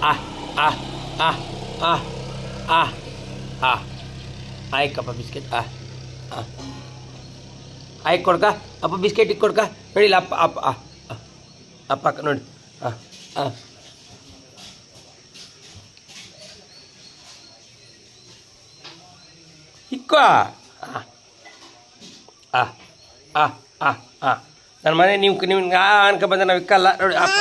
ಆ ಆ ಆ ಆ ಆ ಆ ಆಯ್ಕಪ್ಪ ಬಿಸ್ಕೆಟ್ ಆಯ್ಕೆ ಕೊಡ್ಕ ಅಪ್ಪ ಬಿಸ್ಕೆಟ್ ಇಕ್ಕೆ ಕೊಡ್ಕ ನೋಡಿಲ್ಲ ಅಪ್ಪ ಅಪ್ಪ ಅಪ್ಪ ಅಕ್ಕ ನೋಡಿ ಹಾಂ ಹಾಂ ಇಕ್ಕೋ ನನ್ನ ಮನೆ ನೀವು ಅನ್ಕೊ ಬಂದ ನಾವು ಇಕ್ಕಲ್ಲ ನೋಡಿ ಅಪ್ಪ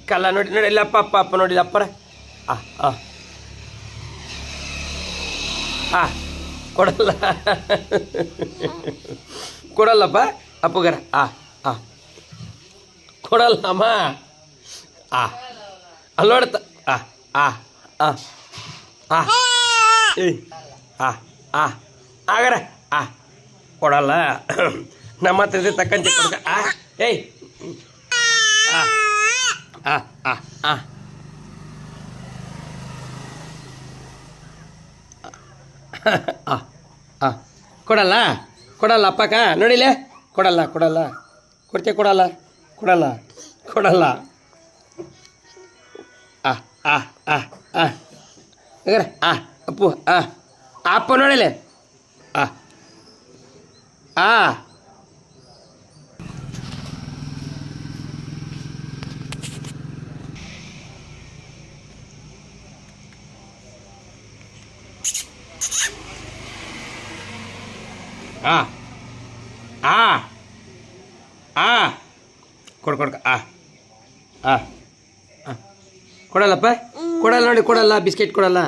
ಇಕ್ಕಲ್ಲ ನೋಡಿ ನೋಡಿ ಇಲ್ಲ ಅಪ್ಪ ಅಪ್ಪ ಅಪ್ಪ ನೋಡಿದ ಅಪ್ಪರ ಕೊಡಲ್ಲ ಕೊಡಲ್ಲಪ್ಪ ಅಪ್ಪಗಾರ ಕೊಡಲ್ಲಮ್ಮ ಅಲ್ಲಿ ನೋಡ್ತ ಆಗರ ಕೊಡಲ್ಲ ನಮ್ಮ ಹತ್ರ ತಕ್ಕಂತ ಕೊಡ್ಕ ಏಯ್ ಕೊಡಲ್ಲ ಕೊಡಲ್ಲ ಅಪ್ಪಕ್ಕ ನೋಡಿಲೆ ಕೊಡಲ್ಲ ಕೊಡಲ್ಲ ಕೊಡ್ತೀಯ ಕೊಡಲ್ಲ ಕೊಡಲ್ಲ ಕೊಡಲ್ಲ ಹಂಗಾರೆ ಅಪ್ಪು ಅಪ್ಪ ನೋಡಿಲೆ ಕೊಡ್ಕ ಕೊಡಲ್ಲಪ್ಪ ಕೊಡಲ್ಲ ನೋಡಿ ಕೊಡಲ್ಲ ಬಿಸ್ಕೆಟ್ ಕೊಡಲ್ಲ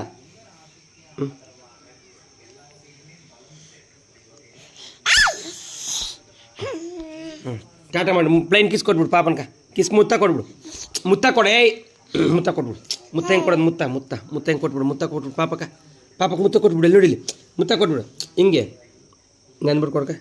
ಟಾಟಾ ಮಾಡಿ ಪ್ಲೈನ್ ಕಿಸ್ ಕೊಟ್ಬಿಡು ಪಾಪನ್ಕ ಕಿಸ್ ಮುತ್ತ ಕೊಟ್ಬಿಡು ಮುತ್ತ ಕೊಡೆ ಮುತ್ತ ಕೊಟ್ಬಿಡು ಮುತ್ತ ಹೆಂಗೆ ಕೊಡೋದು ಮುತ್ತ ಮುತ್ತ ಮುತ್ತ ಹೆಂಗೆ ಕೊಟ್ಬಿಡು ಮುತ್ತ ಕೊಟ್ಬಿಡು ಪಾಪಕ್ಕ ಮುತ್ತ ಕೊಟ್ಬಿಡು ಎಲ್ಲಿ ನೋಡಿಲಿ ಮುತ್ತ ಕೊಟ್ಬಿಡು ಹಿಂಗೆ ನೆನ್ಬಿಟ್ಟು ಕೊಡ್ಕ